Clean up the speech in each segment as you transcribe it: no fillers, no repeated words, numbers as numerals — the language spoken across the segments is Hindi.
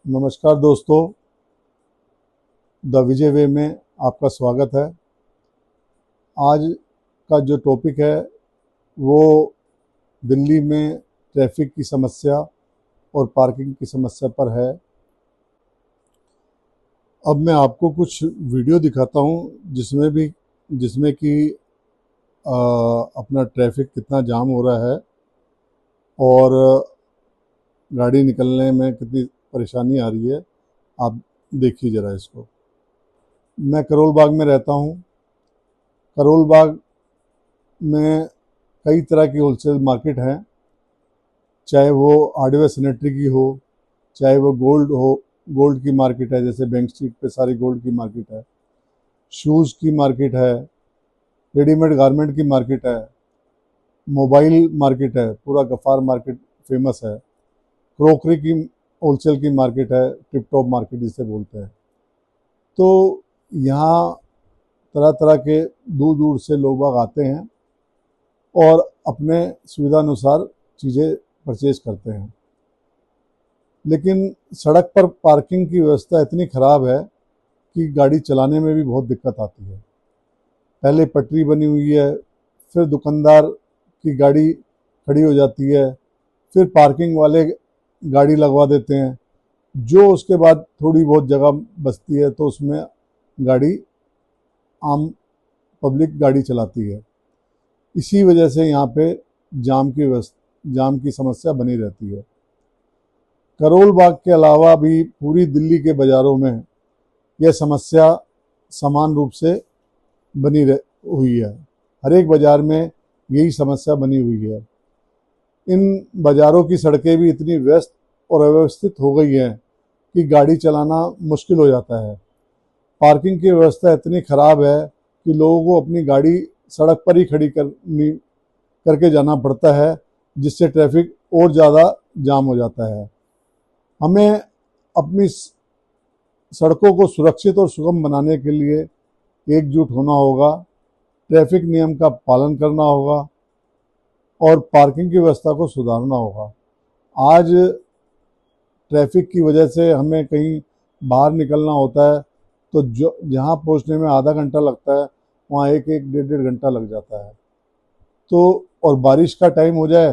नमस्कार दोस्तों, द विजय वे में आपका स्वागत है। आज का जो टॉपिक है वो दिल्ली में ट्रैफिक की समस्या और पार्किंग की समस्या पर है। अब मैं आपको कुछ वीडियो दिखाता हूँ जिसमें कि अपना ट्रैफिक कितना जाम हो रहा है और गाड़ी निकलने में कितनी परेशानी आ रही है। आप देखिए ज़रा इसको। मैं करोल बाग में रहता हूँ। करोल बाग में कई तरह की होलसेल मार्केट हैं, चाहे वो हार्डवेयर सैनिटरी की हो, चाहे वो गोल्ड की मार्केट है, जैसे बैंक स्ट्रीट पे सारी गोल्ड की मार्केट है, शूज़ की मार्केट है, रेडीमेड गारमेंट की मार्केट है, मोबाइल मार्केट है, पूरा गफ़ार मार्केट फेमस है, क्रोकरी की होलसेल की मार्केट है, टिप टॉप मार्केट जिसे बोलते हैं। तो यहाँ तरह तरह के दूर दूर से लोग बाग आते हैं और अपने सुविधा अनुसार चीज़ें परचेज करते हैं। लेकिन सड़क पर पार्किंग की व्यवस्था इतनी ख़राब है कि गाड़ी चलाने में भी बहुत दिक्कत आती है। पहले पटरी बनी हुई है, फिर दुकानदार की गाड़ी खड़ी हो जाती है, फिर पार्किंग वाले गाड़ी लगवा देते हैं, जो उसके बाद थोड़ी बहुत जगह बचती है तो उसमें गाड़ी आम पब्लिक गाड़ी चलाती है। इसी वजह से यहाँ पे जाम की समस्या बनी रहती है। करोल बाग के अलावा भी पूरी दिल्ली के बाज़ारों में यह समस्या समान रूप से हुई है। हर एक बाज़ार में यही समस्या बनी हुई है। इन बाज़ारों की सड़कें भी इतनी व्यस्त और अव्यवस्थित हो गई हैं कि गाड़ी चलाना मुश्किल हो जाता है। पार्किंग की व्यवस्था इतनी ख़राब है कि लोगों को अपनी गाड़ी सड़क पर ही खड़ी करके जाना पड़ता है, जिससे ट्रैफिक और ज़्यादा जाम हो जाता है। हमें अपनी सड़कों को सुरक्षित और सुगम बनाने के लिए एकजुट होना होगा, ट्रैफिक नियम का पालन करना होगा और पार्किंग की व्यवस्था को सुधारना होगा। आज ट्रैफिक की वजह से हमें कहीं बाहर निकलना होता है तो जहाँ पहुँचने में आधा घंटा लगता है, वहाँ एक डेढ़ डेढ़ घंटा लग जाता है। तो और बारिश का टाइम हो जाए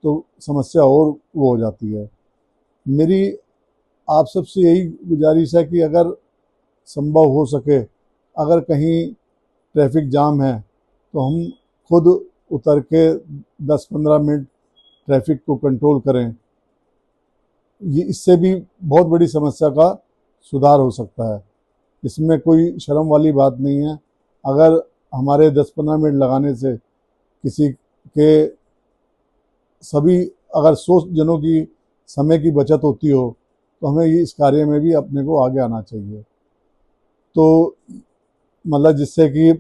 तो समस्या और वो हो जाती है। मेरी आप सबसे यही गुजारिश है कि अगर संभव हो सके, अगर कहीं ट्रैफिक जाम है तो हम खुद उतर के 10-15 मिनट ट्रैफिक को कंट्रोल करें। इससे भी बहुत बड़ी समस्या का सुधार हो सकता है। इसमें कोई शर्म वाली बात नहीं है। अगर हमारे 10-15 मिनट लगाने से किसी के सभी अगर 100 जनों की समय की बचत होती हो तो हमें इस कार्य में भी अपने को आगे आना चाहिए। तो मतलब जिससे कि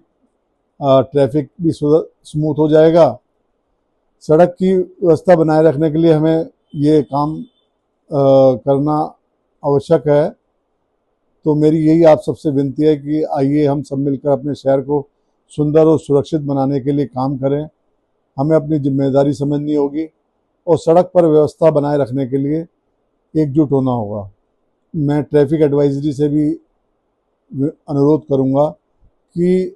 ट्रैफिक भी स्मूथ हो जाएगा। सड़क की व्यवस्था बनाए रखने के लिए हमें ये काम करना आवश्यक है। तो मेरी यही आप सबसे विनती है कि आइए हम सब मिलकर अपने शहर को सुंदर और सुरक्षित बनाने के लिए काम करें। हमें अपनी जिम्मेदारी समझनी होगी और सड़क पर व्यवस्था बनाए रखने के लिए एकजुट होना होगा। मैं ट्रैफिक एडवाइजरी से भी अनुरोध करूंगा कि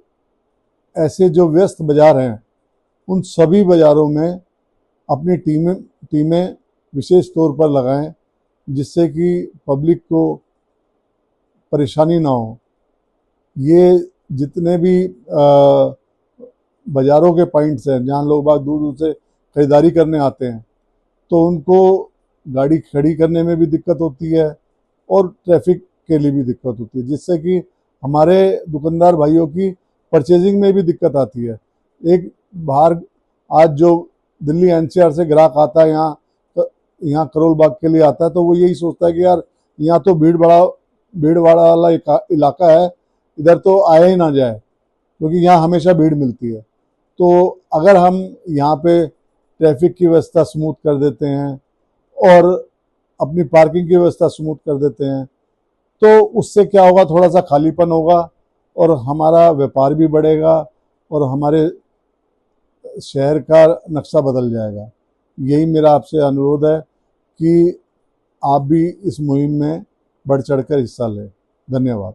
ऐसे जो व्यस्त बाज़ार हैं उन सभी बाज़ारों में अपनी टीमें विशेष तौर पर लगाएं, जिससे कि पब्लिक को परेशानी ना हो। ये जितने भी बाज़ारों के पॉइंट्स हैं जहाँ लोग बाग दूर दूर से ख़रीदारी करने आते हैं, तो उनको गाड़ी खड़ी करने में भी दिक्कत होती है और ट्रैफिक के लिए भी दिक्कत होती है, जिससे कि हमारे दुकानदार भाइयों की परचेजिंग में भी दिक्कत आती है। एक बाहर आज जो दिल्ली एनसीआर से ग्राहक आता है यहाँ करोल बाग के लिए आता है, तो वो यही सोचता है कि यार यहाँ तो भीड़ वाला इलाका है, इधर तो आया ही ना जाए क्योंकि यहाँ हमेशा भीड़ मिलती है। तो अगर हम यहाँ पे ट्रैफिक की व्यवस्था स्मूथ कर देते हैं और अपनी पार्किंग की व्यवस्था स्मूथ कर देते हैं तो उससे क्या होगा, थोड़ा सा खालीपन होगा और हमारा व्यापार भी बढ़ेगा और हमारे शहर का नक्शा बदल जाएगा। यही मेरा आपसे अनुरोध है कि आप भी इस मुहिम में बढ़ चढ़कर हिस्सा लें। धन्यवाद।